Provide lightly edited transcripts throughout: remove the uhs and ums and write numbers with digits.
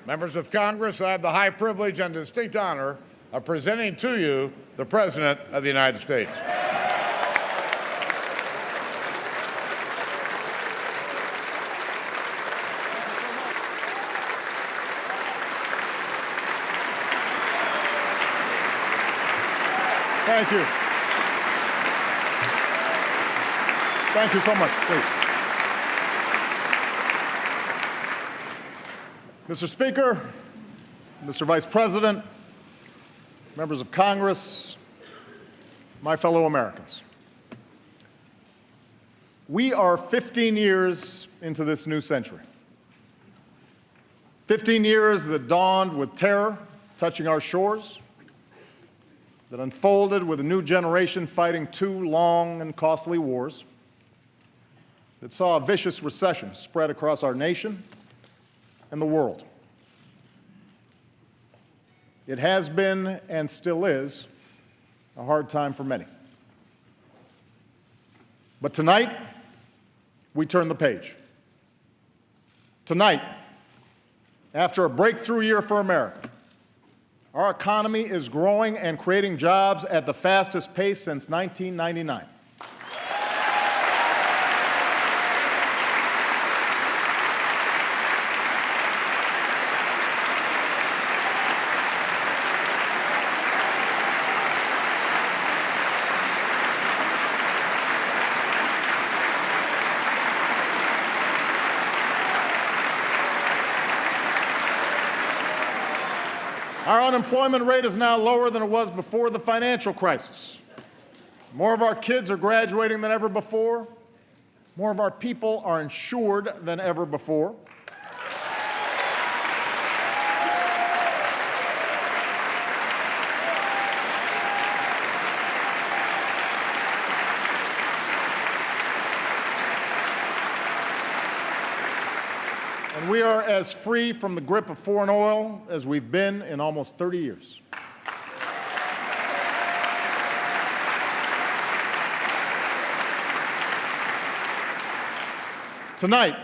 Members of Congress, I have the high privilege and distinct honor of presenting to you the President of the United States. Thank you. Thank you so much, please. Mr. Speaker, Mr. Vice President, members of Congress, my fellow Americans. We are 15 years into this new century. 15 years that dawned with terror touching our shores, that unfolded with a new generation fighting two long and costly wars, that saw a vicious recession spread across our nation and the world. It has been and still is a hard time for many. But tonight, we turn the page. Tonight, after a breakthrough year for America, our economy is growing and creating jobs at the fastest pace since 1999. Our unemployment rate is now lower than it was before the financial crisis. More of our kids are graduating than ever before. More of our people are insured than ever before. And we are as free from the grip of foreign oil as we've been in almost 30 years. Tonight,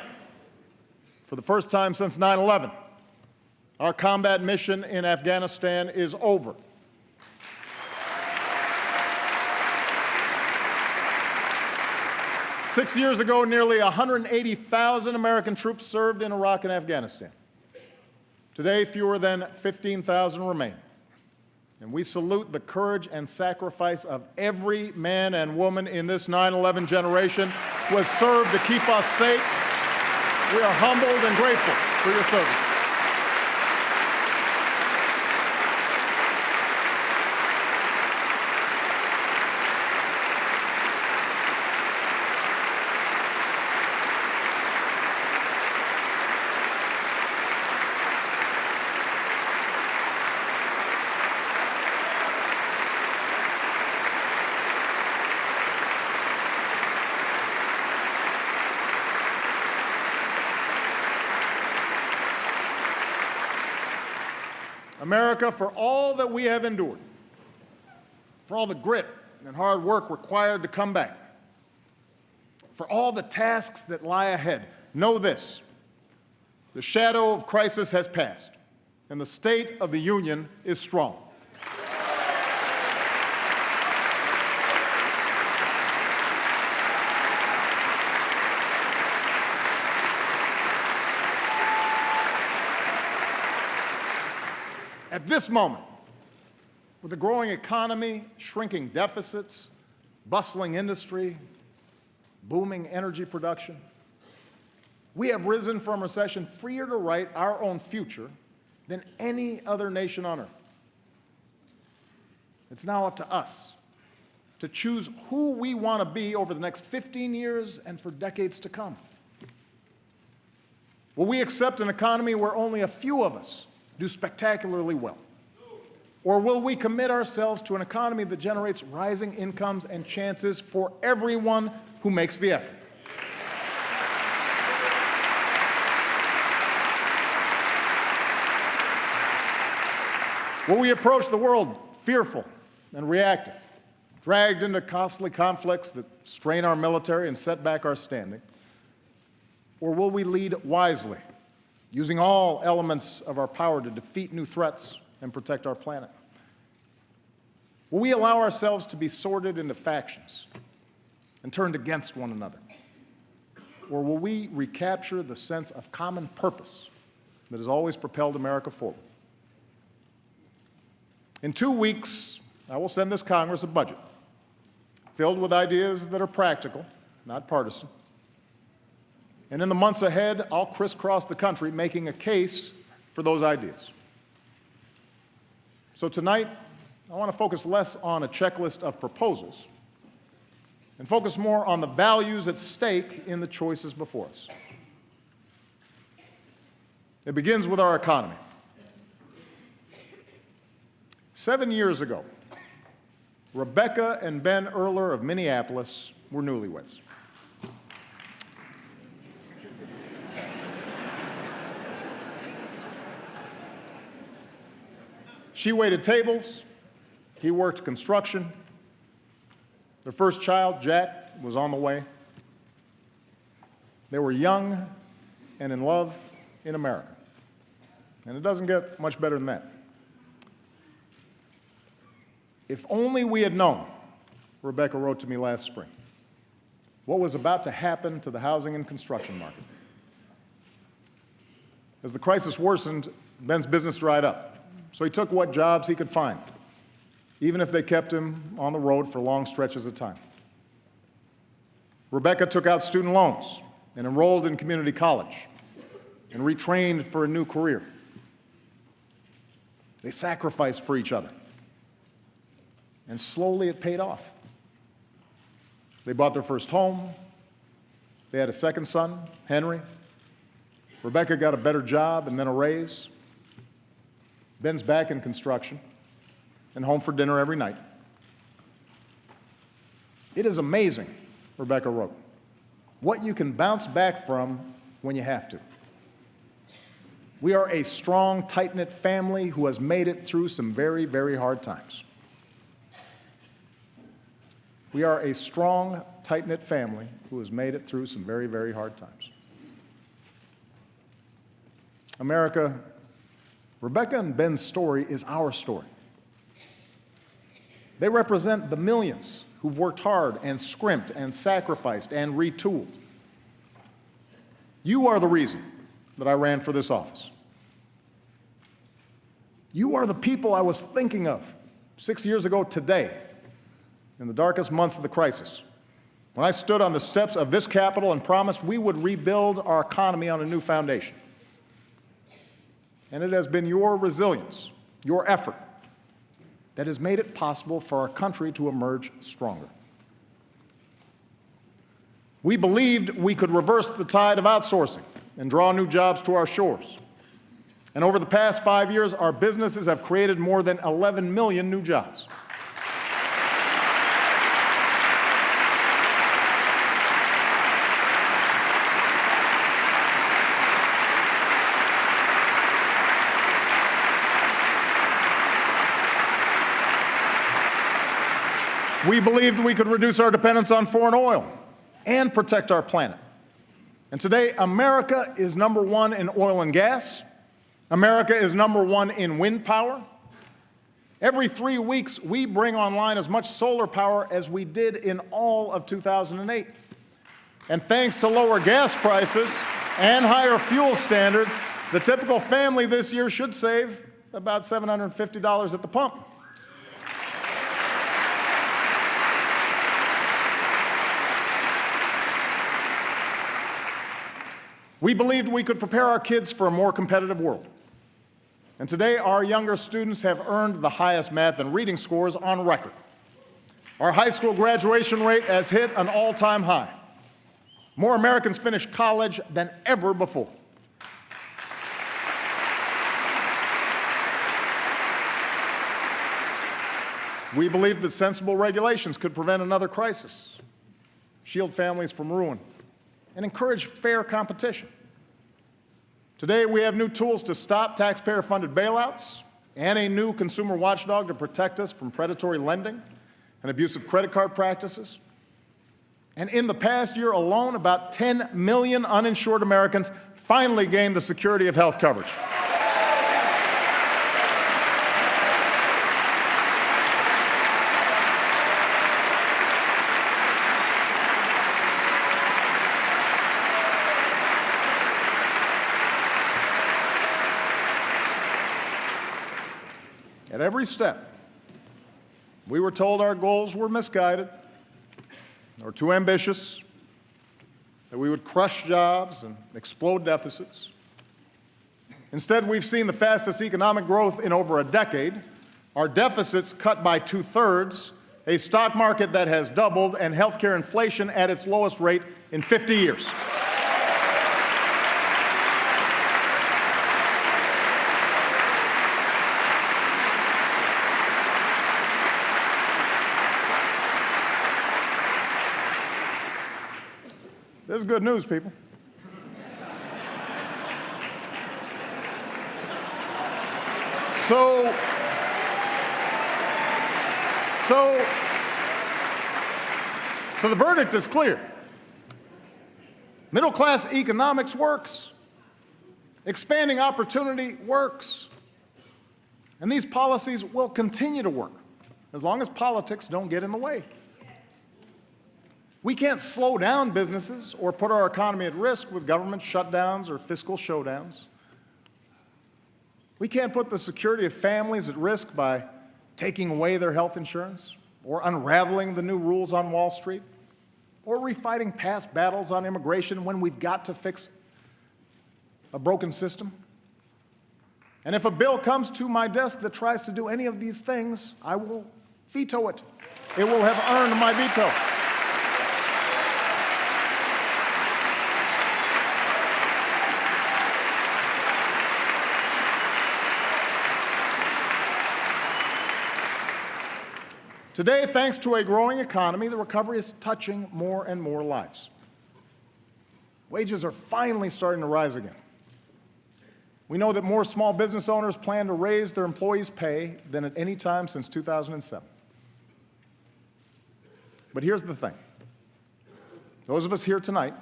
for the first time since 9/11, our combat mission in Afghanistan is over. Six years ago, nearly 180,000 American troops served in Iraq and Afghanistan. Today, fewer than 15,000 remain. And we salute the courage and sacrifice of every man and woman in this 9/11 generation who has served to keep us safe. We are humbled and grateful for your service. America, for all that we have endured, for all the grit and hard work required to come back, for all the tasks that lie ahead, know this: the shadow of crisis has passed, and the state of the union is strong. At this moment, with a growing economy, shrinking deficits, bustling industry, booming energy production, we have risen from recession freer to write our own future than any other nation on earth. It's now up to us to choose who we want to be over the next 15 years and for decades to come. Will we accept an economy where only a few of us do spectacularly well? Or will we commit ourselves to an economy that generates rising incomes and chances for everyone who makes the effort? Will we approach the world fearful and reactive, dragged into costly conflicts that strain our military and set back our standing? Or will we lead wisely, using all elements of our power to defeat new threats and protect our planet? Will we allow ourselves to be sorted into factions and turned against one another? Or will we recapture the sense of common purpose that has always propelled America forward? In 2 weeks, I will send this Congress a budget filled with ideas that are practical, not partisan. And in the months ahead, I'll crisscross the country making a case for those ideas. So tonight, I want to focus less on a checklist of proposals and focus more on the values at stake in the choices before us. It begins with our economy. 7 years ago, Rebecca and Ben Earler of Minneapolis were newlyweds. She waited tables, he worked construction. Their first child, Jack, was on the way. They were young and in love in America. And it doesn't get much better than that. If only we had known, Rebecca wrote to me last spring, what was about to happen to the housing and construction market. As the crisis worsened, Ben's business dried up, so he took what jobs he could find, even if they kept him on the road for long stretches of time. Rebecca took out student loans and enrolled in community college and retrained for a new career. They sacrificed for each other. And slowly it paid off. They bought their first home. They had a second son, Henry. Rebecca got a better job and then a raise. Ben's back in construction and home for dinner every night. It is amazing, Rebecca wrote, what you can bounce back from when you have to. We are a strong, tight-knit family who has made it through some very, very hard times. We are a strong, tight-knit family who has made it through some very, very hard times. America, Rebecca and Ben's story is our story. They represent the millions who've worked hard and scrimped and sacrificed and retooled. You are the reason that I ran for this office. You are the people I was thinking of 6 years ago today, in the darkest months of the crisis, when I stood on the steps of this Capitol and promised we would rebuild our economy on a new foundation. And it has been your resilience, your effort, that has made it possible for our country to emerge stronger. We believed we could reverse the tide of outsourcing and draw new jobs to our shores. And over the past 5 years, our businesses have created more than 11 million new jobs. We believed we could reduce our dependence on foreign oil and protect our planet. And today, America is number one in oil and gas. America is number one in wind power. Every 3 weeks, we bring online as much solar power as we did in all of 2008. And thanks to lower gas prices and higher fuel standards, the typical family this year should save about $750 at the pump. We believed we could prepare our kids for a more competitive world. And today, our younger students have earned the highest math and reading scores on record. Our high school graduation rate has hit an all-time high. More Americans finish college than ever before. We believed that sensible regulations could prevent another crisis, shield families from ruin, and encourage fair competition. Today, we have new tools to stop taxpayer-funded bailouts and a new consumer watchdog to protect us from predatory lending and abusive credit card practices. And in the past year alone, about 10 million uninsured Americans finally gained the security of health coverage. At every step, we were told our goals were misguided or too ambitious, that we would crush jobs and explode deficits. Instead, we've seen the fastest economic growth in over a decade, our deficits cut by 2/3, a stock market that has doubled, and healthcare inflation at its lowest rate in 50 years. This is good news, people. So the verdict is clear. Middle-class economics works. Expanding opportunity works. And these policies will continue to work as long as politics don't get in the way. We can't slow down businesses or put our economy at risk with government shutdowns or fiscal showdowns. We can't put the security of families at risk by taking away their health insurance or unraveling the new rules on Wall Street or refighting past battles on immigration when we've got to fix a broken system. And if a bill comes to my desk that tries to do any of these things, I will veto it. It will have earned my veto. Today, thanks to a growing economy, the recovery is touching more and more lives. Wages are finally starting to rise again. We know that more small business owners plan to raise their employees' pay than at any time since 2007. But here's the thing. Those of us here tonight,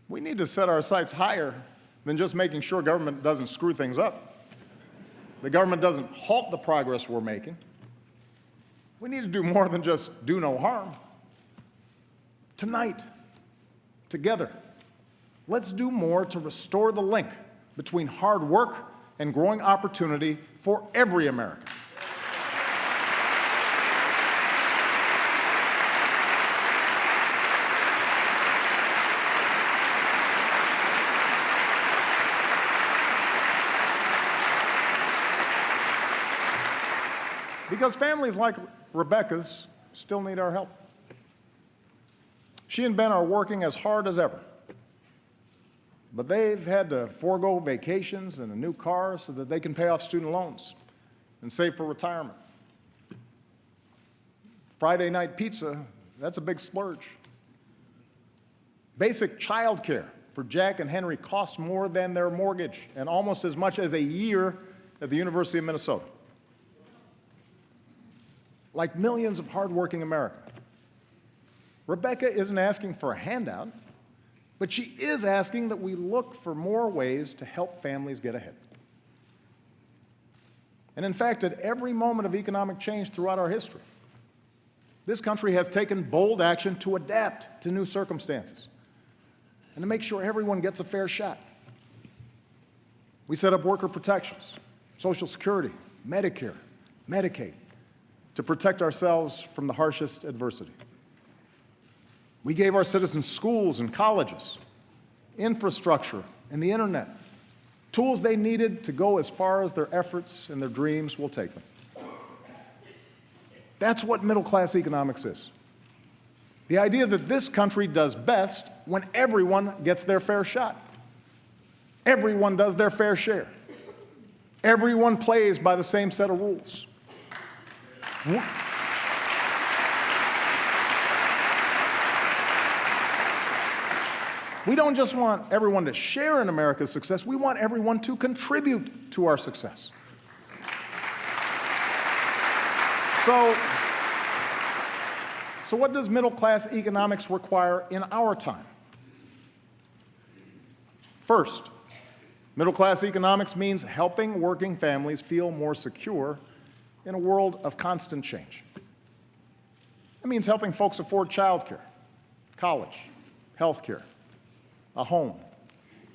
we need to set our sights higher than just making sure government doesn't screw things up. The government doesn't halt the progress we're making. We need to do more than just do no harm. Tonight, together, let's do more to restore the link between hard work and growing opportunity for every American. Because families like Rebecca's still need our help. She and Ben are working as hard as ever, but they've had to forego vacations and a new car so that they can pay off student loans and save for retirement. Friday night pizza, that's a big splurge. Basic child care for Jack and Henry costs more than their mortgage and almost as much as a year at the University of Minnesota. Like millions of hardworking Americans, Rebecca isn't asking for a handout, but she is asking that we look for more ways to help families get ahead. And in fact, at every moment of economic change throughout our history, this country has taken bold action to adapt to new circumstances and to make sure everyone gets a fair shot. We set up worker protections, Social Security, Medicare, Medicaid, to protect ourselves from the harshest adversity. We gave our citizens schools and colleges, infrastructure, and the internet, tools they needed to go as far as their efforts and their dreams will take them. That's what middle-class economics is. The idea that this country does best when everyone gets their fair shot. Everyone does their fair share. Everyone plays by the same set of rules. We don't just want everyone to share in America's success, we want everyone to contribute to our success. So what does middle-class economics require in our time? First, middle-class economics means helping working families feel more secure in a world of constant change. It means helping folks afford childcare, college, health care, a home,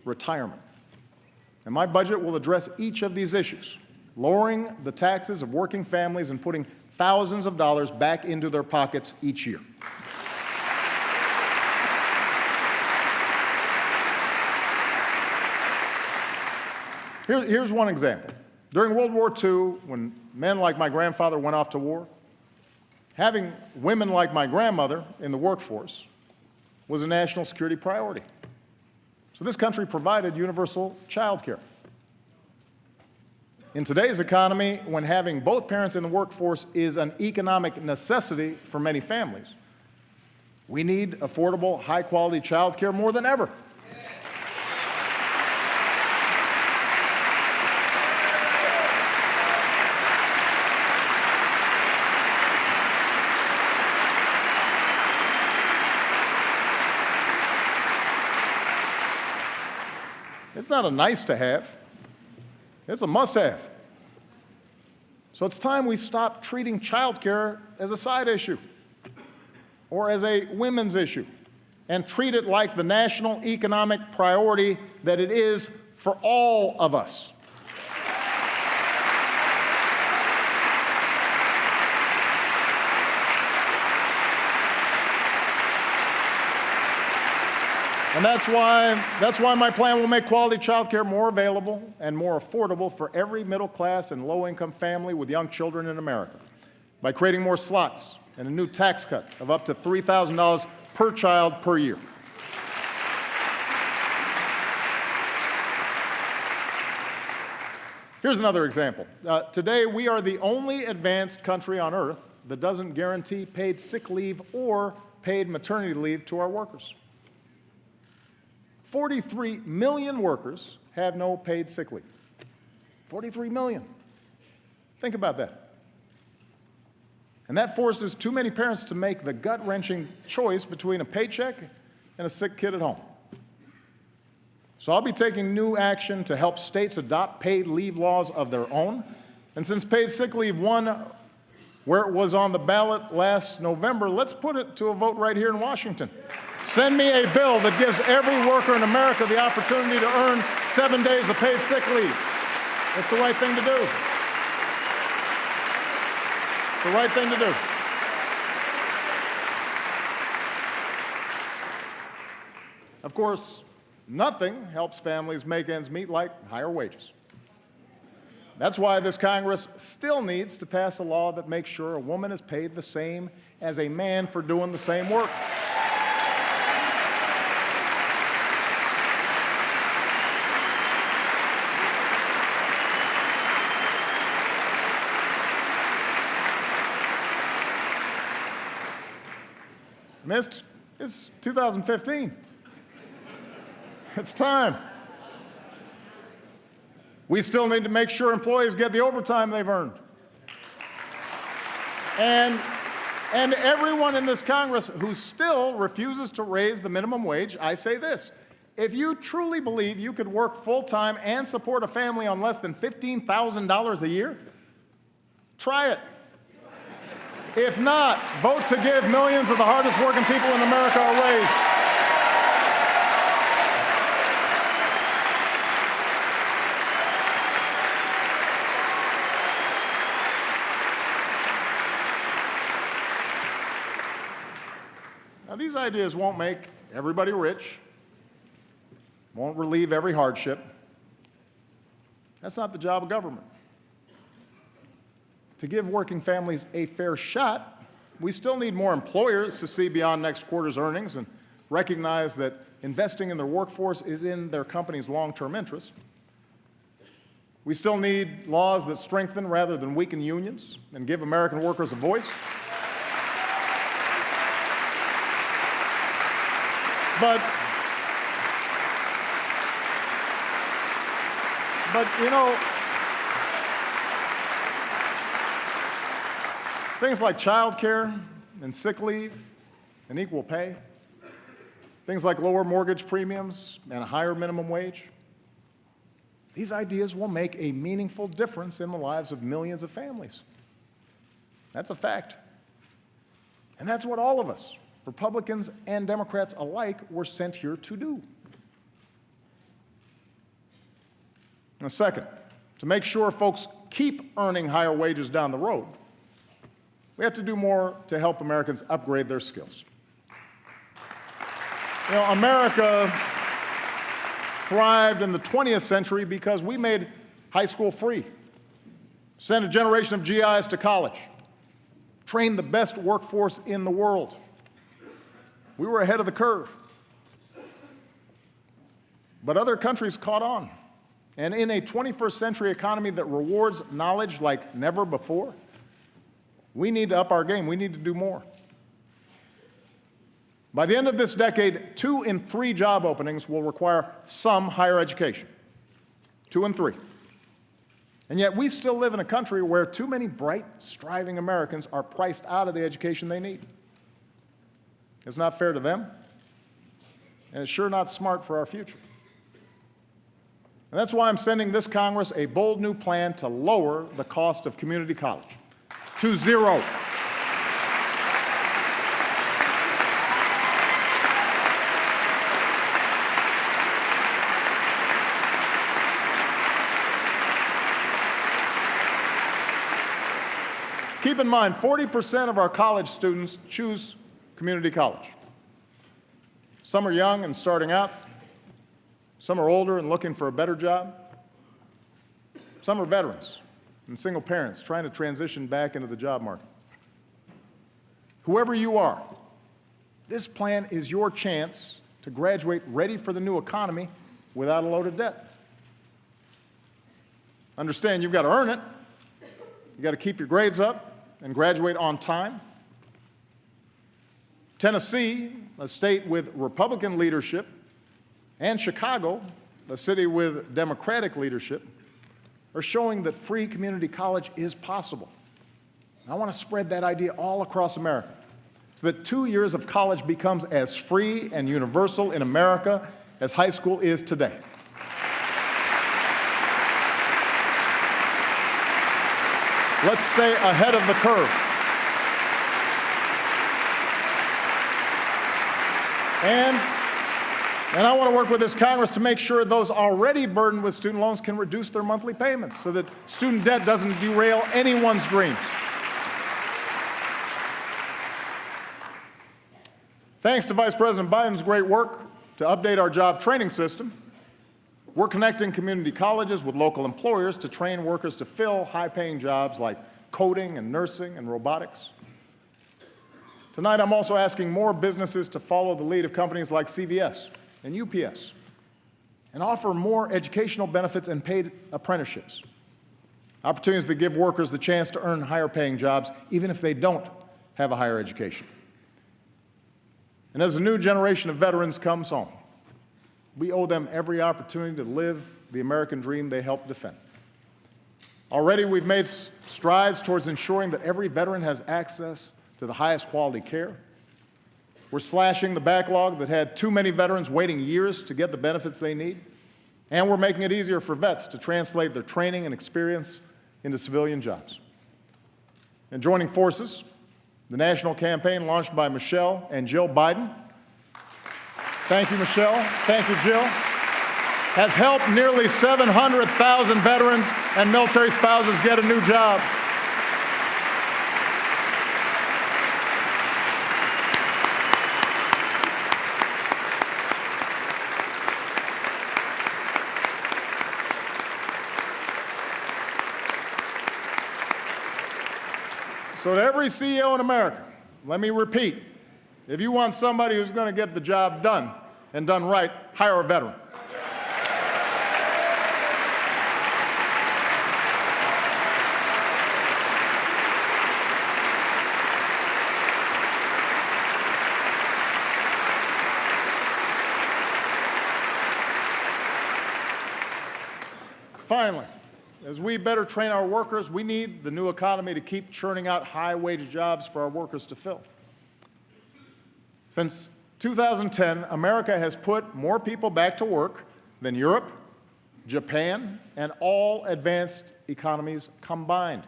retirement. And my budget will address each of these issues, lowering the taxes of working families and putting thousands of dollars back into their pockets each year. Here's one example. During World War II, when men like my grandfather went off to war, having women like my grandmother in the workforce was a national security priority. So this country provided universal child care. In today's economy, when having both parents in the workforce is an economic necessity for many families, we need affordable, high-quality child care more than ever. It's not a nice to have, it's a must have. So it's time we stop treating child care as a side issue or as a women's issue and treat it like the national economic priority that it is for all of us. And that's why my plan will make quality child care more available and more affordable for every middle-class and low-income family with young children in America by creating more slots and a new tax cut of up to $3,000 per child per year. Here's another example. Today, we are the only advanced country on earth that doesn't guarantee paid sick leave or paid maternity leave to our workers. 43 million workers have no paid sick leave. 43 million. Think about that. And that forces too many parents to make the gut-wrenching choice between a paycheck and a sick kid at home. So I'll be taking new action to help states adopt paid leave laws of their own. And since paid sick leave won where it was on the ballot last November, let's put it to a vote right here in Washington. Send me a bill that gives every worker in America the opportunity to earn 7 days of paid sick leave. It's the right thing to do. It's the right thing to do. Of course, nothing helps families make ends meet like higher wages. That's why this Congress still needs to pass a law that makes sure a woman is paid the same as a man for doing the same work. It's 2015. It's time. We still need to make sure employees get the overtime they've earned. And everyone in this Congress who still refuses to raise the minimum wage, I say this: if you truly believe you could work full-time and support a family on less than $15,000 a year, try it. If not, vote to give millions of the hardest working people in America a raise. Now, these ideas won't make everybody rich, won't relieve every hardship. That's not the job of government. To give working families a fair shot, we still need more employers to see beyond next quarter's earnings and recognize that investing in their workforce is in their company's long-term interest. We still need laws that strengthen rather than weaken unions and give American workers a voice. But you know, things like child care and sick leave and equal pay, things like lower mortgage premiums and a higher minimum wage, These ideas will make a meaningful difference in the lives of millions of families. That's a fact. And that's what all of us, Republicans and Democrats alike, were sent here to do. And second, to make sure folks keep earning higher wages down the road, we have to do more to help Americans upgrade their skills. You know, America thrived in the 20th century because we made high school free, sent a generation of GIs to college, trained the best workforce in the world. We were ahead of the curve. But other countries caught on. And in a 21st century economy that rewards knowledge like never before, we need to up our game. We need to do more. By the end of this decade, 2 in 3 job openings will require some higher education. 2 in 3. And yet we still live in a country where too many bright, striving Americans are priced out of the education they need. It's not fair to them, and it's sure not smart for our future. And that's why I'm sending this Congress a bold new plan to lower the cost of community college to zero. Keep in mind, 40% of our college students choose community college. Some are young and starting out. Some are older and looking for a better job. Some are veterans and single parents trying to transition back into the job market. Whoever you are, this plan is your chance to graduate ready for the new economy without a load of debt. Understand, you've got to earn it. You've got to keep your grades up and graduate on time. Tennessee, a state with Republican leadership, and Chicago, a city with Democratic leadership, are showing that free community college is possible. I want to spread that idea all across America so that 2 years of college becomes as free and universal in America as high school is today. Let's stay ahead of the curve. And I want to work with this Congress to make sure those already burdened with student loans can reduce their monthly payments so that student debt doesn't derail anyone's dreams. Thanks to Vice President Biden's great work to update our job training system, we're connecting community colleges with local employers to train workers to fill high-paying jobs like coding and nursing and robotics. Tonight, I'm also asking more businesses to follow the lead of companies like CVS and UPS and offer more educational benefits and paid apprenticeships, opportunities that give workers the chance to earn higher-paying jobs even if they don't have a higher education. And as a new generation of veterans comes home, we owe them every opportunity to live the American dream they helped defend. Already, we've made strides towards ensuring that every veteran has access to the highest quality care. We're slashing the backlog that had too many veterans waiting years to get the benefits they need. And we're making it easier for vets to translate their training and experience into civilian jobs. And joining forces, the national campaign launched by Michelle and Jill Biden. Thank you, Michelle. Thank you, Jill. Has helped nearly 700,000 veterans and military spouses get a new job. So to every CEO in America, let me repeat, if you want somebody who's going to get the job done and done right, hire a veteran. Finally, as we better train our workers, we need the new economy to keep churning out high-wage jobs for our workers to fill. Since 2010, America has put more people back to work than Europe, Japan, and all advanced economies combined.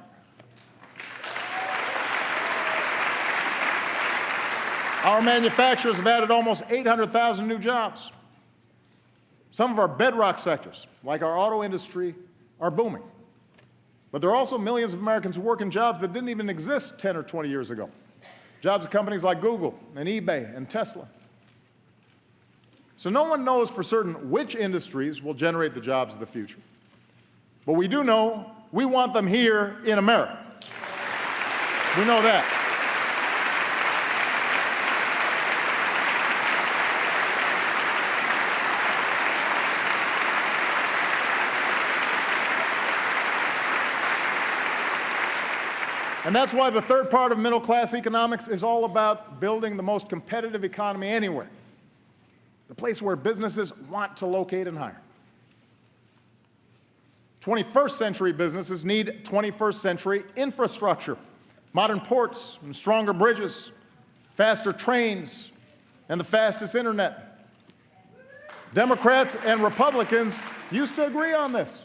Our manufacturers have added almost 800,000 new jobs. Some of our bedrock sectors, like our auto industry, are booming. But there are also millions of Americans who work in jobs that didn't even exist 10 or 20 years ago. Jobs at companies like Google and eBay and Tesla. So no one knows for certain which industries will generate the jobs of the future. But we do know we want them here in America. We know that. And that's why the third part of middle-class economics is all about building the most competitive economy anywhere, the place where businesses want to locate and hire. 21st century businesses need 21st century infrastructure, modern ports and stronger bridges, faster trains, and the fastest internet. Democrats and Republicans used to agree on this.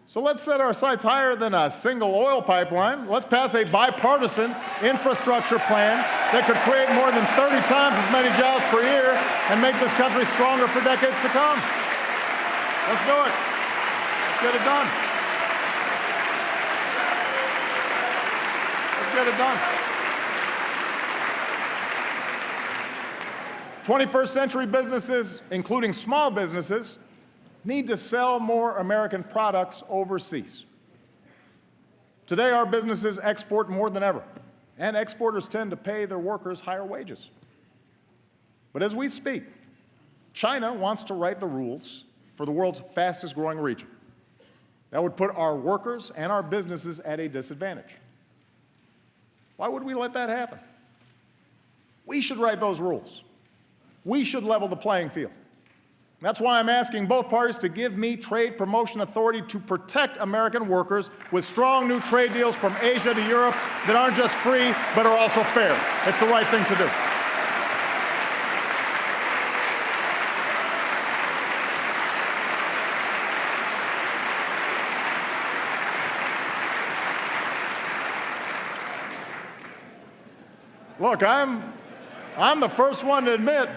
So let's set our sights higher than a single oil pipeline. Let's pass a bipartisan infrastructure plan that could create more than 30 times as many jobs per year and make this country stronger for decades to come. Let's do it. Let's get it done. Let's get it done. 21st century businesses, including small businesses, need to sell more American products overseas. Today, our businesses export more than ever, and exporters tend to pay their workers higher wages. But as we speak, China wants to write the rules for the world's fastest growing region. That would put our workers and our businesses at a disadvantage. Why would we let that happen? We should write those rules. We should level the playing field. That's why I'm asking both parties to give me trade promotion authority to protect American workers with strong new trade deals from Asia to Europe that aren't just free, but are also fair. It's the right thing to do. Look, I'm the first one to admit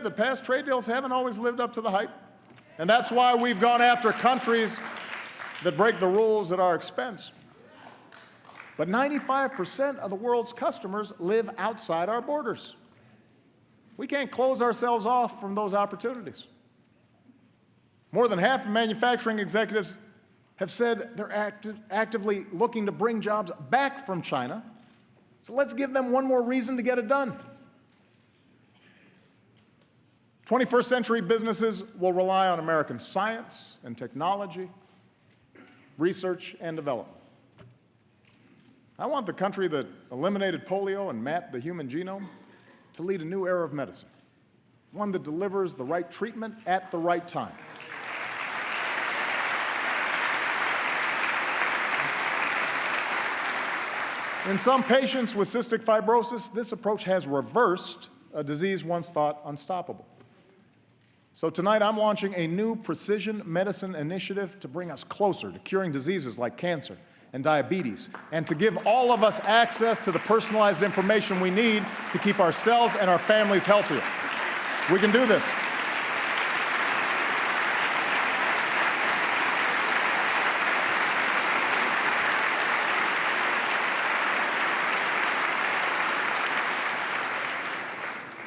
that past trade deals haven't always lived up to the hype. And that's why we've gone after countries that break the rules at our expense. But 95% of the world's customers live outside our borders. We can't close ourselves off from those opportunities. More than half of manufacturing executives have said they're actively looking to bring jobs back from China. So let's give them one more reason to get it done. 21st century businesses will rely on American science and technology, research and development. I want the country that eliminated polio and mapped the human genome to lead a new era of medicine, one that delivers the right treatment at the right time. In some patients with cystic fibrosis, this approach has reversed a disease once thought unstoppable. So tonight I'm launching a new precision medicine initiative to bring us closer to curing diseases like cancer and diabetes, and to give all of us access to the personalized information we need to keep ourselves and our families healthier. We can do this.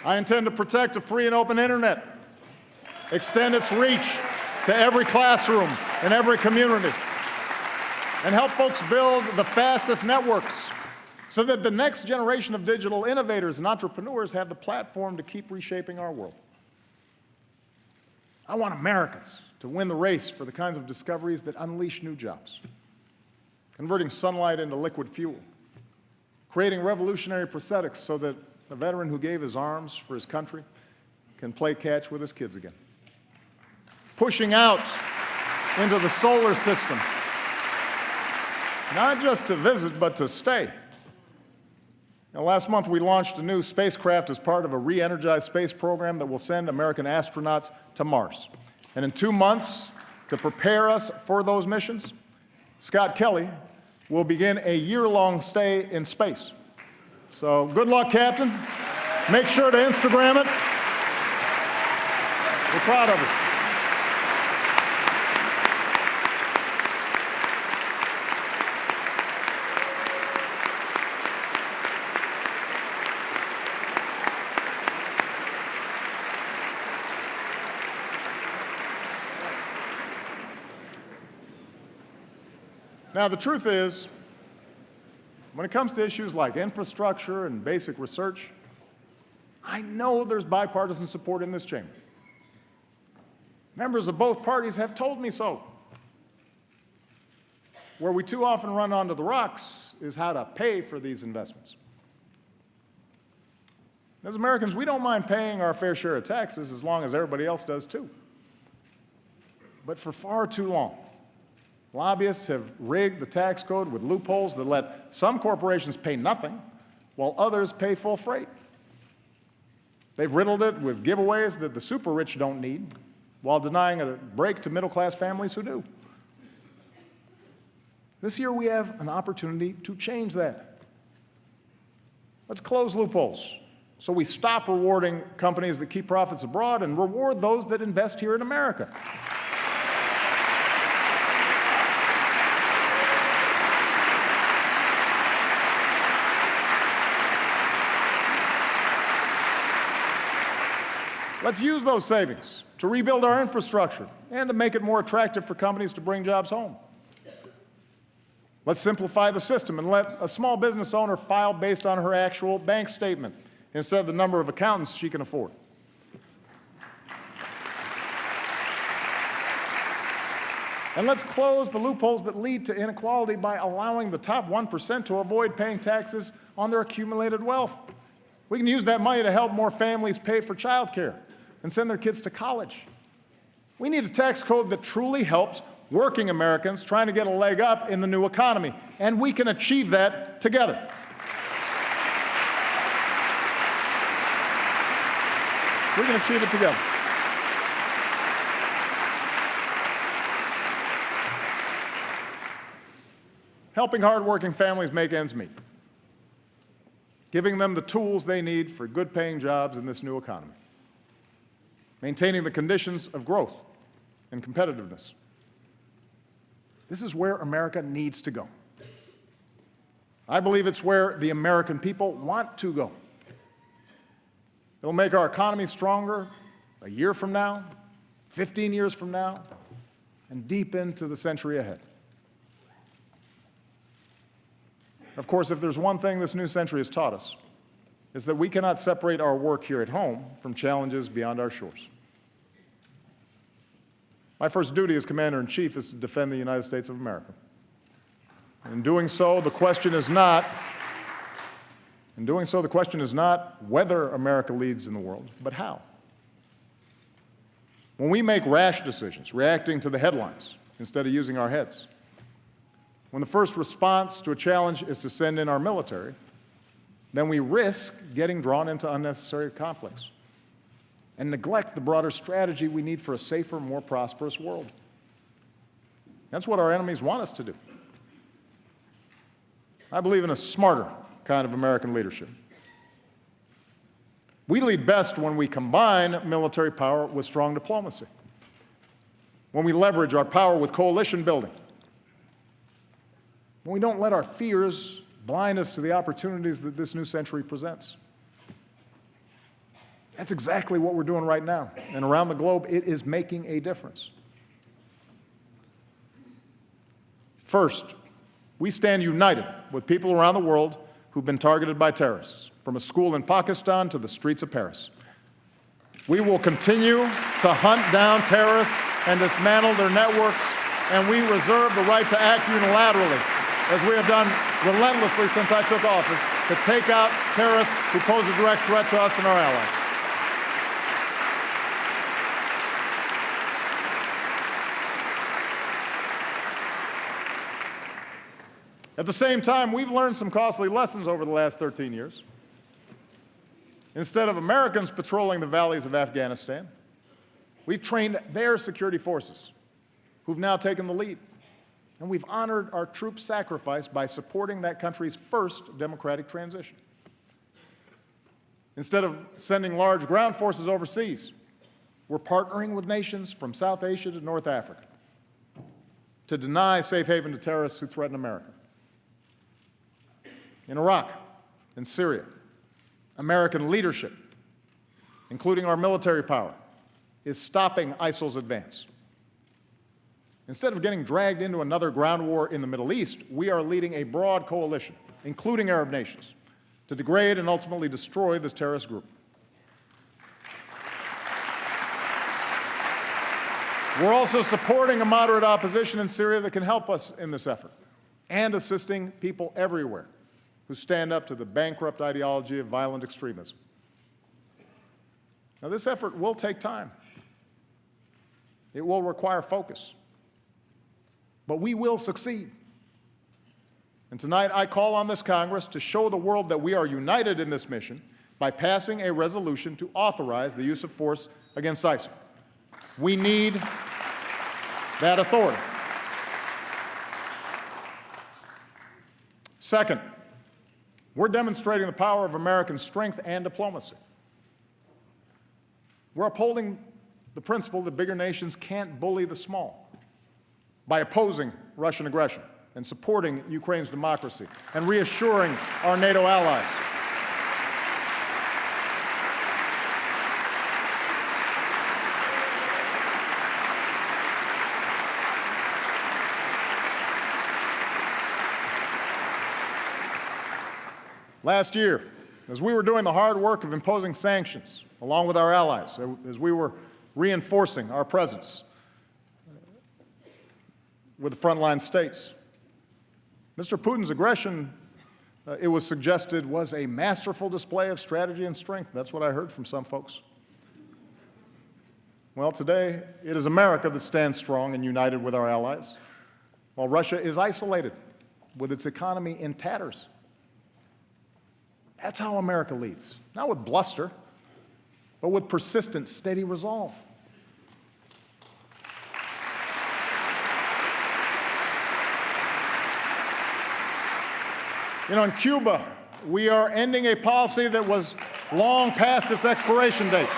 I intend to protect a free and open internet, extend its reach to every classroom and every community, and help folks build the fastest networks so that the next generation of digital innovators and entrepreneurs have the platform to keep reshaping our world. I want Americans to win the race for the kinds of discoveries that unleash new jobs, converting sunlight into liquid fuel, creating revolutionary prosthetics so that a veteran who gave his arms for his country can play catch with his kids again, pushing out into the solar system, not just to visit, but to stay. Now, last month, we launched a new spacecraft as part of a re-energized space program that will send American astronauts to Mars. And in 2 months, to prepare us for those missions, Scott Kelly will begin a year-long stay in space. So good luck, Captain. Make sure to Instagram it. We're proud of it. Now, the truth is, when it comes to issues like infrastructure and basic research, I know there's bipartisan support in this chamber. Members of both parties have told me so. Where we too often run onto the rocks is how to pay for these investments. As Americans, we don't mind paying our fair share of taxes as long as everybody else does too. But for far too long, lobbyists have rigged the tax code with loopholes that let some corporations pay nothing while others pay full freight. They've riddled it with giveaways that the super rich don't need while denying a break to middle-class families who do. This year we have an opportunity to change that. Let's close loopholes so we stop rewarding companies that keep profits abroad and reward those that invest here in America. Let's use those savings to rebuild our infrastructure and to make it more attractive for companies to bring jobs home. Let's simplify the system and let a small business owner file based on her actual bank statement instead of the number of accountants she can afford. And let's close the loopholes that lead to inequality by allowing the top 1% to avoid paying taxes on their accumulated wealth. We can use that money to help more families pay for childcare and send their kids to college. We need a tax code that truly helps working Americans trying to get a leg up in the new economy, and we can achieve that together. We can achieve it together. Helping hardworking families make ends meet, giving them the tools they need for good-paying jobs in this new economy, maintaining the conditions of growth and competitiveness. This is where America needs to go. I believe it's where the American people want to go. It'll make our economy stronger a year from now, 15 years from now, and deep into the century ahead. Of course, if there's one thing this new century has taught us, it's that we cannot separate our work here at home from challenges beyond our shores. My first duty as Commander-in-Chief is to defend the United States of America. In doing so, the question is not whether America leads in the world, but how. When we make rash decisions, reacting to the headlines instead of using our heads, when the first response to a challenge is to send in our military, then we risk getting drawn into unnecessary conflicts and neglect the broader strategy we need for a safer, more prosperous world. That's what our enemies want us to do. I believe in a smarter kind of American leadership. We lead best when we combine military power with strong diplomacy, when we leverage our power with coalition building, when we don't let our fears blind us to the opportunities that this new century presents. That's exactly what we're doing right now. And around the globe, it is making a difference. First, we stand united with people around the world who've been targeted by terrorists, from a school in Pakistan to the streets of Paris. We will continue to hunt down terrorists and dismantle their networks, and we reserve the right to act unilaterally, as we have done relentlessly since I took office, to take out terrorists who pose a direct threat to us and our allies. At the same time, we've learned some costly lessons over the last 13 years. Instead of Americans patrolling the valleys of Afghanistan, we've trained their security forces, who've now taken the lead. And we've honored our troops' sacrifice by supporting that country's first democratic transition. Instead of sending large ground forces overseas, we're partnering with nations from South Asia to North Africa to deny safe haven to terrorists who threaten America. In Iraq and Syria, American leadership, including our military power, is stopping ISIL's advance. Instead of getting dragged into another ground war in the Middle East, we are leading a broad coalition, including Arab nations, to degrade and ultimately destroy this terrorist group. We're also supporting a moderate opposition in Syria that can help us in this effort, and assisting people everywhere who stand up to the bankrupt ideology of violent extremism. Now, this effort will take time. It will require focus. But we will succeed. And tonight, I call on this Congress to show the world that we are united in this mission by passing a resolution to authorize the use of force against ISIL. We need that authority. Second, we're demonstrating the power of American strength and diplomacy. We're upholding the principle that bigger nations can't bully the small by opposing Russian aggression and supporting Ukraine's democracy and reassuring our NATO allies. Last year, as we were doing the hard work of imposing sanctions, along with our allies, as we were reinforcing our presence with the frontline states, Mr. Putin's aggression, it was suggested, was a masterful display of strategy and strength. That's what I heard from some folks. Well, today, it is America that stands strong and united with our allies, while Russia is isolated with its economy in tatters. That's how America leads, not with bluster, but with persistent, steady resolve. You know, in Cuba, we are ending a policy that was long past its expiration date.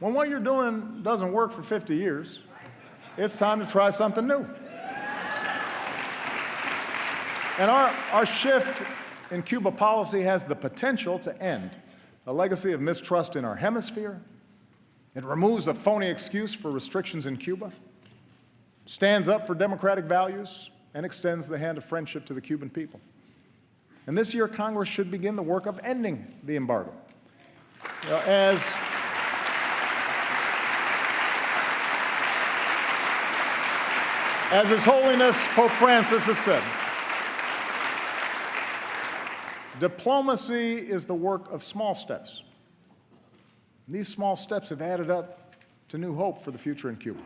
When what you're doing doesn't work for 50 years, it's time to try something new. And our shift in Cuba policy has the potential to end a legacy of mistrust in our hemisphere. It removes a phony excuse for restrictions in Cuba, stands up for democratic values, and extends the hand of friendship to the Cuban people. And this year, Congress should begin the work of ending the embargo. You know, as His Holiness Pope Francis has said, diplomacy is the work of small steps. These small steps have added up to new hope for the future in Cuba.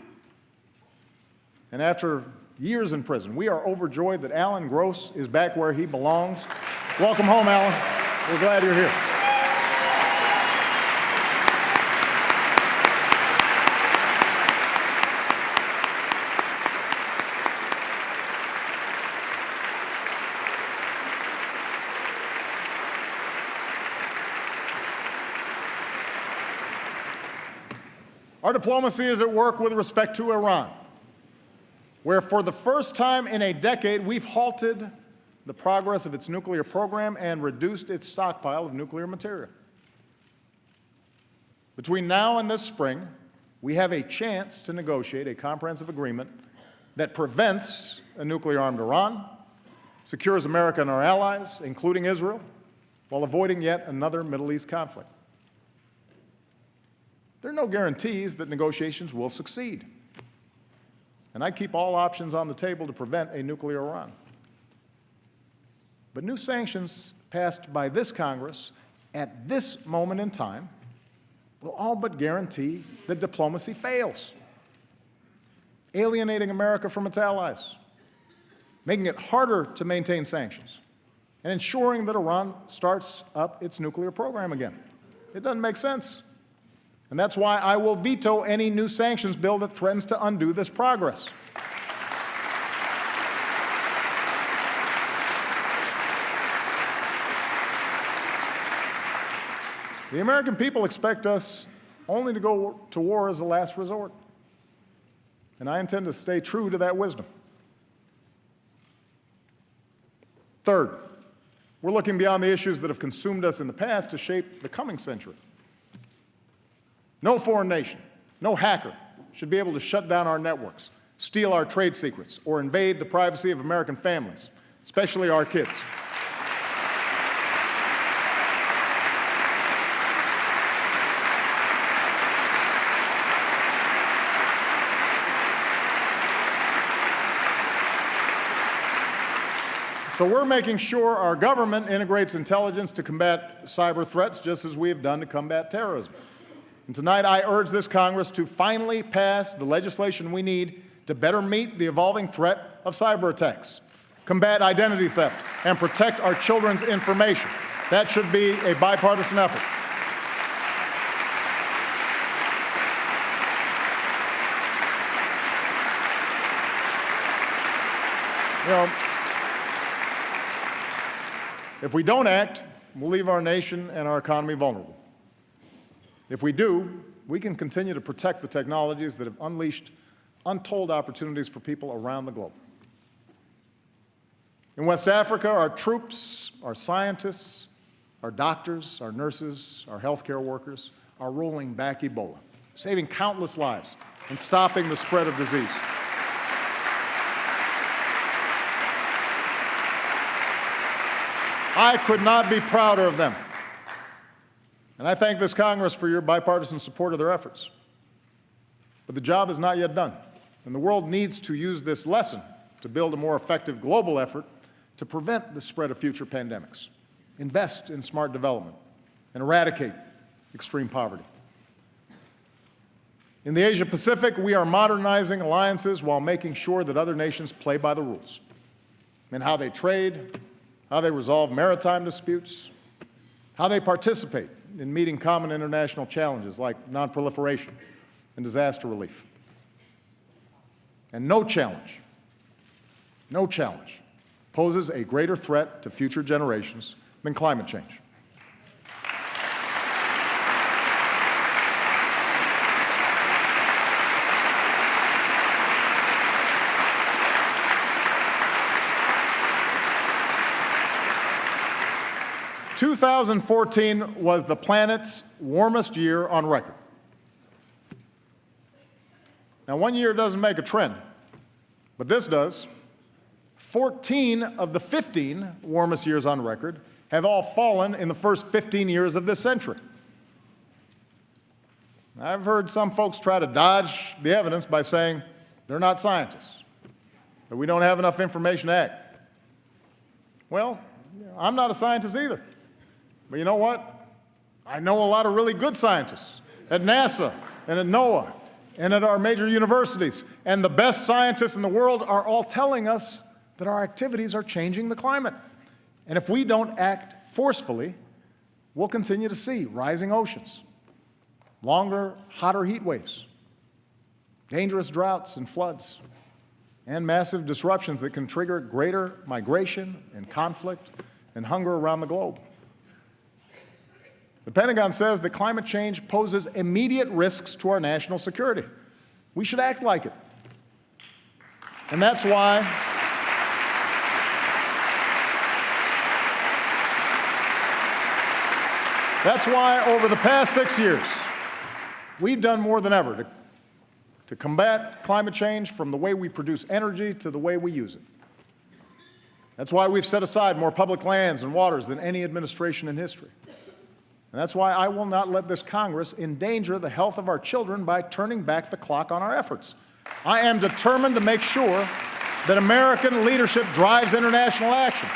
And after years in prison, we are overjoyed that Alan Gross is back where he belongs. Welcome home, Alan. We're glad you're here. Our diplomacy is at work with respect to Iran, where for the first time in a decade, we've halted the progress of its nuclear program and reduced its stockpile of nuclear material. Between now and this spring, we have a chance to negotiate a comprehensive agreement that prevents a nuclear-armed Iran, secures America and our allies, including Israel, while avoiding yet another Middle East conflict. There are no guarantees that negotiations will succeed. And I'd keep all options on the table to prevent a nuclear Iran. But new sanctions passed by this Congress at this moment in time will all but guarantee that diplomacy fails, alienating America from its allies, making it harder to maintain sanctions, and ensuring that Iran starts up its nuclear program again. It doesn't make sense. And that's why I will veto any new sanctions bill that threatens to undo this progress. The American people expect us only to go to war as a last resort, and I intend to stay true to that wisdom. Third, we're looking beyond the issues that have consumed us in the past to shape the coming century. No foreign nation, no hacker should be able to shut down our networks, steal our trade secrets, or invade the privacy of American families, especially our kids. So we're making sure our government integrates intelligence to combat cyber threats, just as we have done to combat terrorism. And tonight I urge this Congress to finally pass the legislation we need to better meet the evolving threat of cyber attacks, combat identity theft, and protect our children's information. That should be a bipartisan effort. If we don't act, we'll leave our nation and our economy vulnerable. If we do, we can continue to protect the technologies that have unleashed untold opportunities for people around the globe. In West Africa, our troops, our scientists, our doctors, our nurses, our healthcare workers are rolling back Ebola, saving countless lives and stopping the spread of disease. I could not be prouder of them. And I thank this Congress for your bipartisan support of their efforts. But the job is not yet done, and the world needs to use this lesson to build a more effective global effort to prevent the spread of future pandemics, invest in smart development, and eradicate extreme poverty. In the Asia-Pacific, we are modernizing alliances while making sure that other nations play by the rules in how they trade, how they resolve maritime disputes, how they participate in meeting common international challenges like nonproliferation and disaster relief. And no challenge poses a greater threat to future generations than climate change. – 2014 was the planet's warmest year on record. Now, one year doesn't make a trend, but this does. 14 of the 15 warmest years on record have all fallen in the first 15 years of this century. I've heard some folks try to dodge the evidence by saying they're not scientists, that we don't have enough information to act. Well, I'm not a scientist either. But you know what? I know a lot of really good scientists at NASA and at NOAA and at our major universities. And the best scientists in the world are all telling us that our activities are changing the climate. And if we don't act forcefully, we'll continue to see rising oceans, longer, hotter heat waves, dangerous droughts and floods, and massive disruptions that can trigger greater migration and conflict and hunger around the globe. The Pentagon says that climate change poses immediate risks to our national security. We should act like it. And that's why over the past 6 years, we've done more than ever to combat climate change, from the way we produce energy to the way we use it. That's why we've set aside more public lands and waters than any administration in history. And that's why I will not let this Congress endanger the health of our children by turning back the clock on our efforts. I am determined to make sure that American leadership drives international action.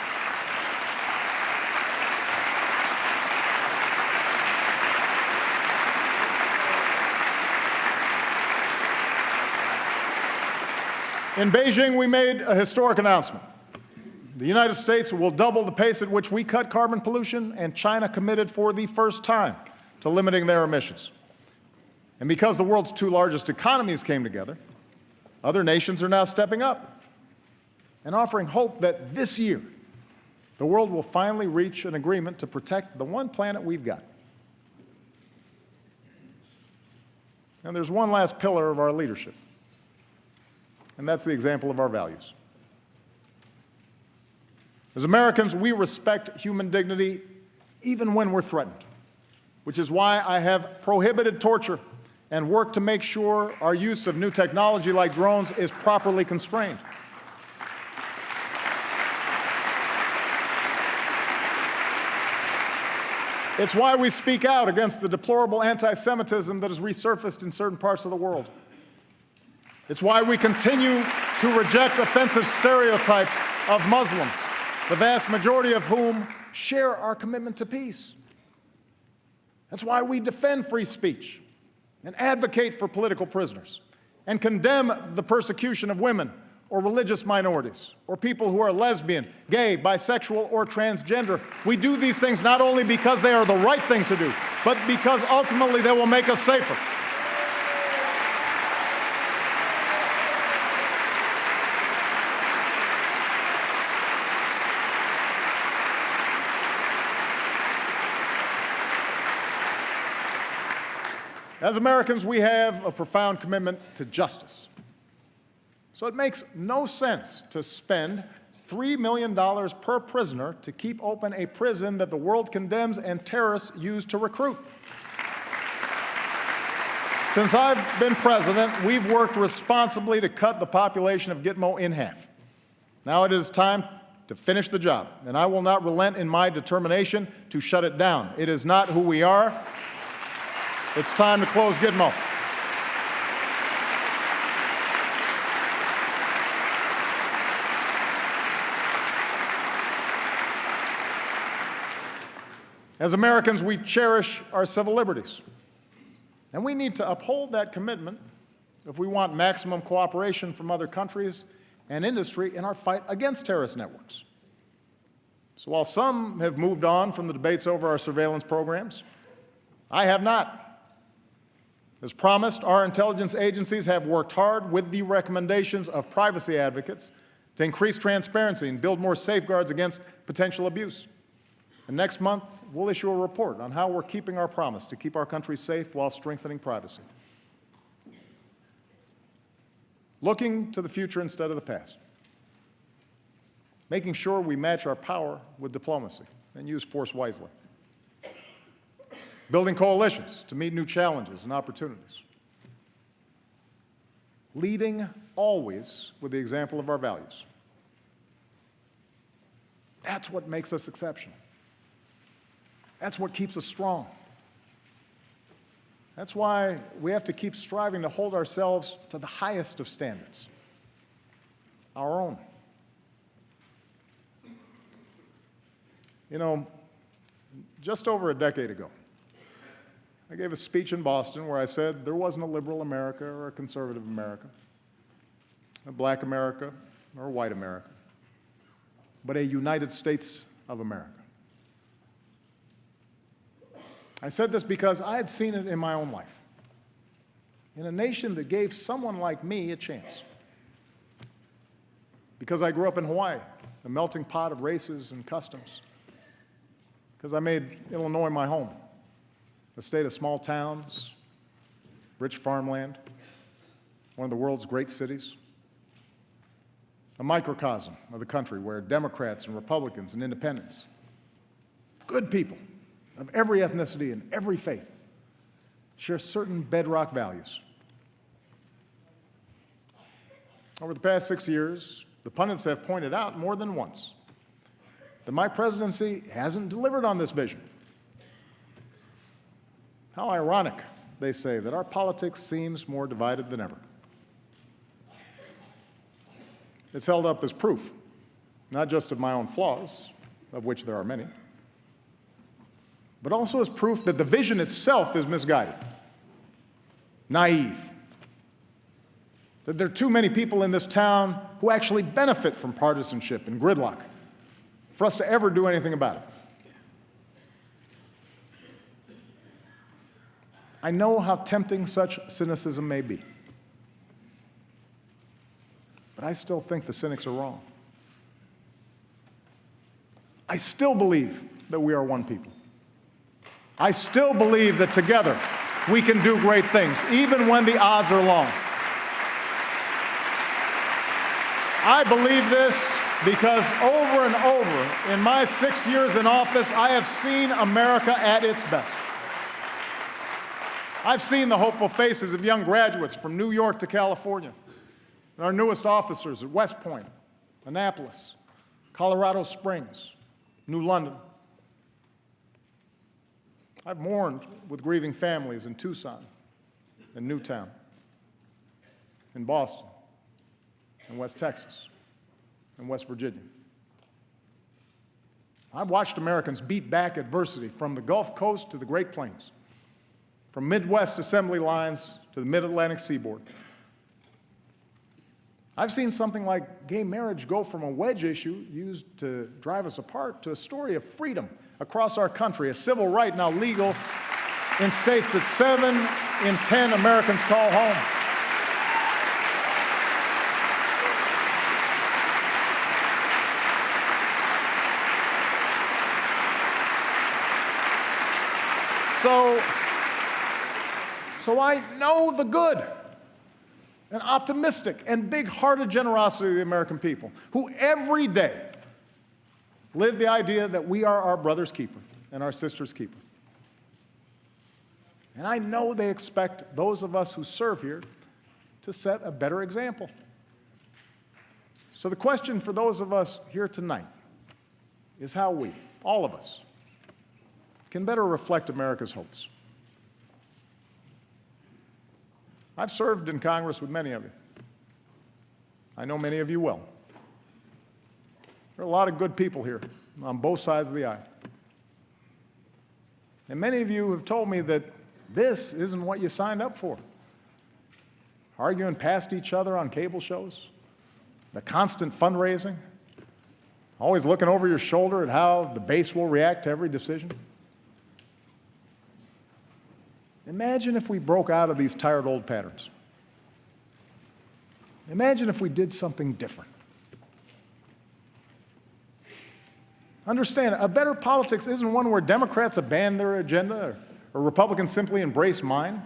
In Beijing, we made a historic announcement. The United States will double the pace at which we cut carbon pollution, and China committed for the first time to limiting their emissions. And because the world's two largest economies came together, other nations are now stepping up and offering hope that this year the world will finally reach an agreement to protect the one planet we've got. And there's one last pillar of our leadership, and that's the example of our values. As Americans, we respect human dignity even when we're threatened, which is why I have prohibited torture and worked to make sure our use of new technology like drones is properly constrained. It's why we speak out against the deplorable anti-Semitism that has resurfaced in certain parts of the world. It's why we continue to reject offensive stereotypes of Muslims, the vast majority of whom share our commitment to peace. That's why we defend free speech and advocate for political prisoners and condemn the persecution of women or religious minorities or people who are lesbian, gay, bisexual, or transgender. We do these things not only because they are the right thing to do, but because ultimately they will make us safer. As Americans, we have a profound commitment to justice. So it makes no sense to spend $3 million per prisoner to keep open a prison that the world condemns and terrorists use to recruit. Since I've been president, we've worked responsibly to cut the population of Gitmo in half. Now it is time to finish the job, and I will not relent in my determination to shut it down. It is not who we are. It's time to close Gitmo. As Americans, we cherish our civil liberties, and we need to uphold that commitment if we want maximum cooperation from other countries and industry in our fight against terrorist networks. So while some have moved on from the debates over our surveillance programs, I have not. As promised, our intelligence agencies have worked hard with the recommendations of privacy advocates to increase transparency and build more safeguards against potential abuse. And next month, we'll issue a report on how we're keeping our promise to keep our country safe while strengthening privacy. Looking to the future instead of the past. Making sure we match our power with diplomacy and use force wisely. Building coalitions to meet new challenges and opportunities. Leading always with the example of our values. That's what makes us exceptional. That's what keeps us strong. That's why we have to keep striving to hold ourselves to the highest of standards, our own. You know, just over a decade ago, I gave a speech in Boston where I said there wasn't a liberal America or a conservative America, a black America or a white America, but a United States of America. I said this because I had seen it in my own life, in a nation that gave someone like me a chance. Because I grew up in Hawaii, a melting pot of races and customs. Because I made Illinois my home, a state of small towns, rich farmland, one of the world's great cities, a microcosm of the country where Democrats and Republicans and independents, good people of every ethnicity and every faith, share certain bedrock values. Over the past 6 years, the pundits have pointed out more than once that my presidency hasn't delivered on this vision. How ironic, they say, that our politics seems more divided than ever. It's held up as proof, not just of my own flaws, of which there are many, but also as proof that the vision itself is misguided, naive, that there are too many people in this town who actually benefit from partisanship and gridlock for us to ever do anything about it. I know how tempting such cynicism may be, but I still think the cynics are wrong. I still believe that we are one people. I still believe that together we can do great things, even when the odds are long. I believe this because over and over in my 6 years in office, I have seen America at its best. I've seen the hopeful faces of young graduates from New York to California, and our newest officers at West Point, Annapolis, Colorado Springs, New London. I've mourned with grieving families in Tucson, in Newtown, in Boston, in West Texas, in West Virginia. I've watched Americans beat back adversity from the Gulf Coast to the Great Plains, from Midwest assembly lines to the Mid-Atlantic seaboard. I've seen something like gay marriage go from a wedge issue used to drive us apart to a story of freedom across our country, a civil right now legal in states that 7 in 10 Americans call home. So I know the good and optimistic and big-hearted generosity of the American people, who every day live the idea that we are our brother's keeper and our sister's keeper. And I know they expect those of us who serve here to set a better example. So the question for those of us here tonight is how we, all of us, can better reflect America's hopes. I've served in Congress with many of you. I know many of you well. There are a lot of good people here on both sides of the aisle. And many of you have told me that this isn't what you signed up for. Arguing past each other on cable shows, the constant fundraising, always looking over your shoulder at how the base will react to every decision. Imagine if we broke out of these tired old patterns. Imagine if we did something different. Understand, a better politics isn't one where Democrats abandon their agenda or Republicans simply embrace mine.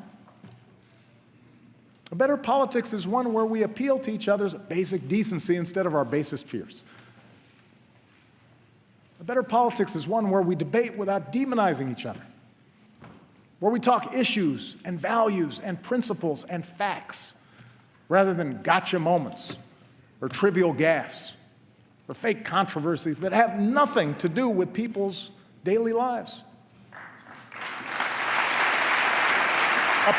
A better politics is one where we appeal to each other's basic decency instead of our basest fears. A better politics is one where we debate without demonizing each other, where we talk issues and values and principles and facts rather than gotcha moments or trivial gaffes or fake controversies that have nothing to do with people's daily lives. A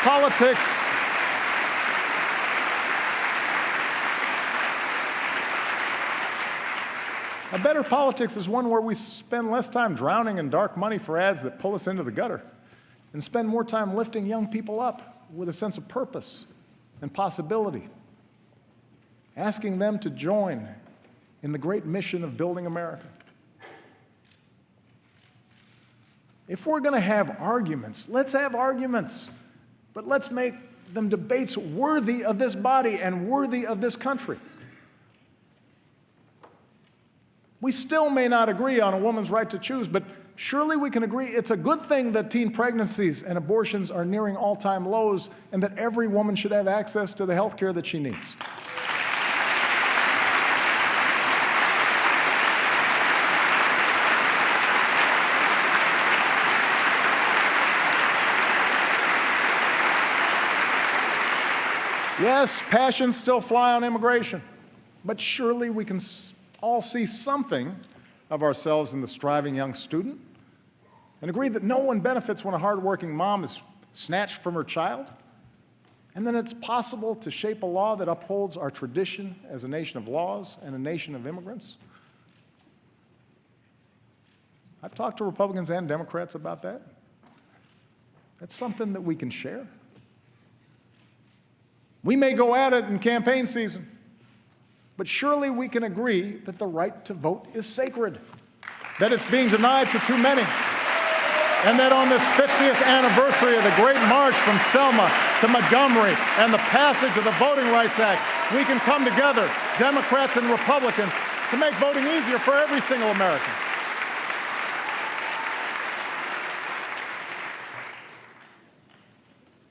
better politics is one where we spend less time drowning in dark money for ads that pull us into the gutter and spend more time lifting young people up with a sense of purpose and possibility, asking them to join in the great mission of building America. If we're going to have arguments, let's have arguments, but let's make them debates worthy of this body and worthy of this country. We still may not agree on a woman's right to choose, but surely we can agree it's a good thing that teen pregnancies and abortions are nearing all-time lows and that every woman should have access to the health care that she needs. Yes, passions still fly on immigration, but surely we can all see something of ourselves in the striving young student and agree that no one benefits when a hardworking mom is snatched from her child, and then it's possible to shape a law that upholds our tradition as a nation of laws and a nation of immigrants. I've talked to Republicans and Democrats about that. That's something that we can share. We may go at it in campaign season, but surely we can agree that the right to vote is sacred, that it's being denied to too many, and that on this 50th anniversary of the Great March from Selma to Montgomery and the passage of the Voting Rights Act, we can come together, Democrats and Republicans, to make voting easier for every single American.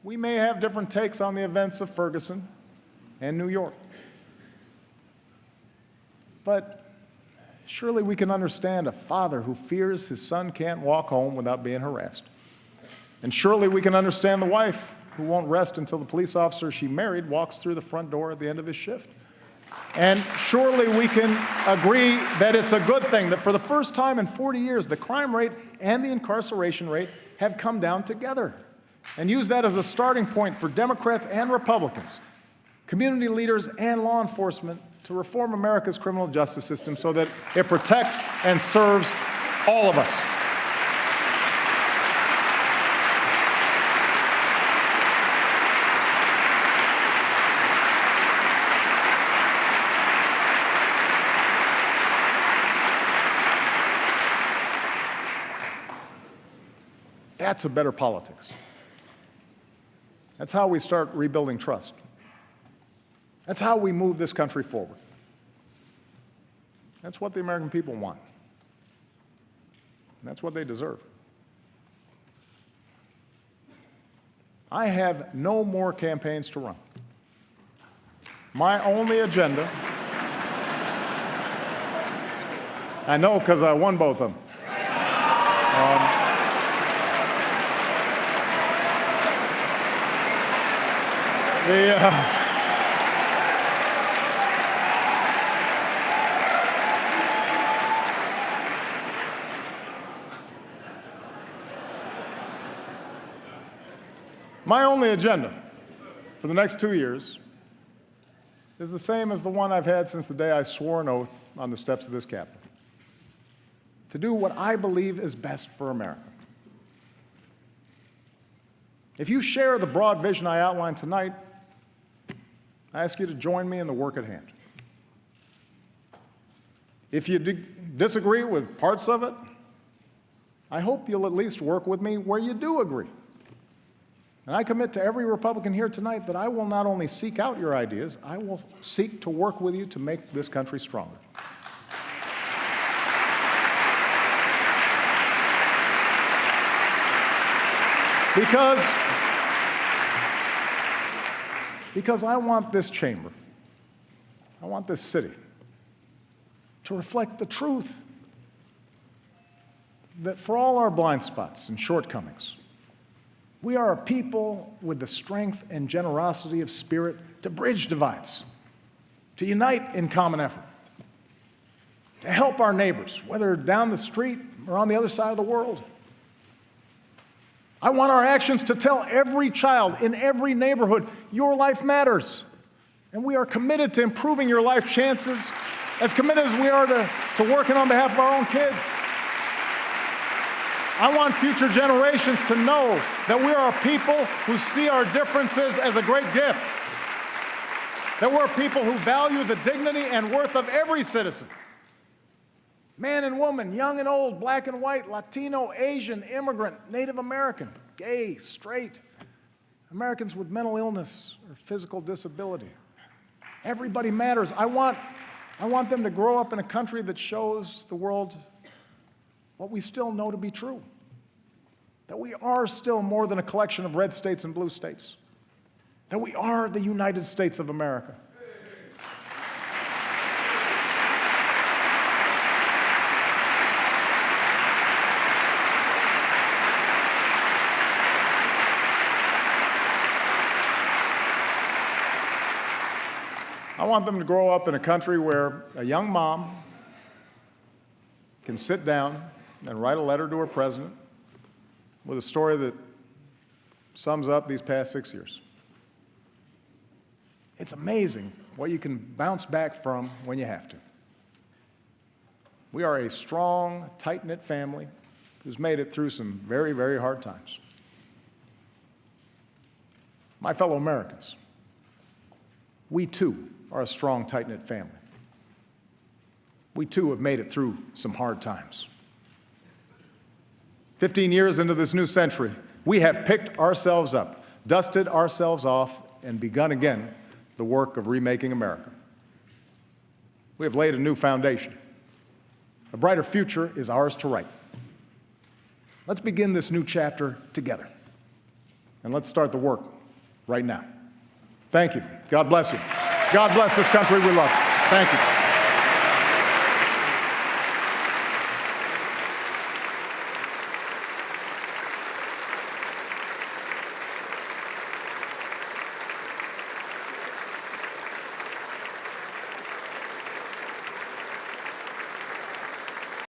We may have different takes on the events of Ferguson and New York, but surely we can understand a father who fears his son can't walk home without being harassed. And surely we can understand the wife who won't rest until the police officer she married walks through the front door at the end of his shift. And surely we can agree that it's a good thing that for the first time in 40 years, the crime rate and the incarceration rate have come down together. And use that as a starting point for Democrats and Republicans, community leaders and law enforcement to reform America's criminal justice system so that it protects and serves all of us. That's a better politics. That's how we start rebuilding trust. That's how we move this country forward. That's what the American people want. And that's what they deserve. I have no more campaigns to run. My only agenda, I know because I won both of them. My only agenda for the next 2 years is the same as the one I've had since the day I swore an oath on the steps of this Capitol: to do what I believe is best for America. If you share the broad vision I outlined tonight, I ask you to join me in the work at hand. If you disagree with parts of it, I hope you'll at least work with me where you do agree. And I commit to every Republican here tonight that I will not only seek out your ideas, I will seek to work with you to make this country stronger. Because I want this chamber, I want this city to reflect the truth that for all our blind spots and shortcomings, we are a people with the strength and generosity of spirit to bridge divides, to unite in common effort, to help our neighbors, whether down the street or on the other side of the world. I want our actions to tell every child in every neighborhood, your life matters. And we are committed to improving your life chances, as committed as we are to working on behalf of our own kids. I want future generations to know that we are a people who see our differences as a great gift, that we're a people who value the dignity and worth of every citizen, man and woman, young and old, black and white, Latino, Asian, immigrant, Native American, gay, straight, Americans with mental illness or physical disability. Everybody matters. I want them to grow up in a country that shows the world what we still know to be true, that we are still more than a collection of red states and blue states, that we are the United States of America. I want them to grow up in a country where a young mom can sit down and write a letter to her president with a story that sums up these past 6 years. It's amazing what you can bounce back from when you have to. We are a strong, tight-knit family who's made it through some very, very hard times. My fellow Americans, we too are a strong, tight-knit family. We too have made it through some hard times. 15 years into this new century, we have picked ourselves up, dusted ourselves off, and begun again the work of remaking America. We have laid a new foundation. A brighter future is ours to write. Let's begin this new chapter together. And let's start the work right now. Thank you. God bless you. God bless this country we love. Thank you.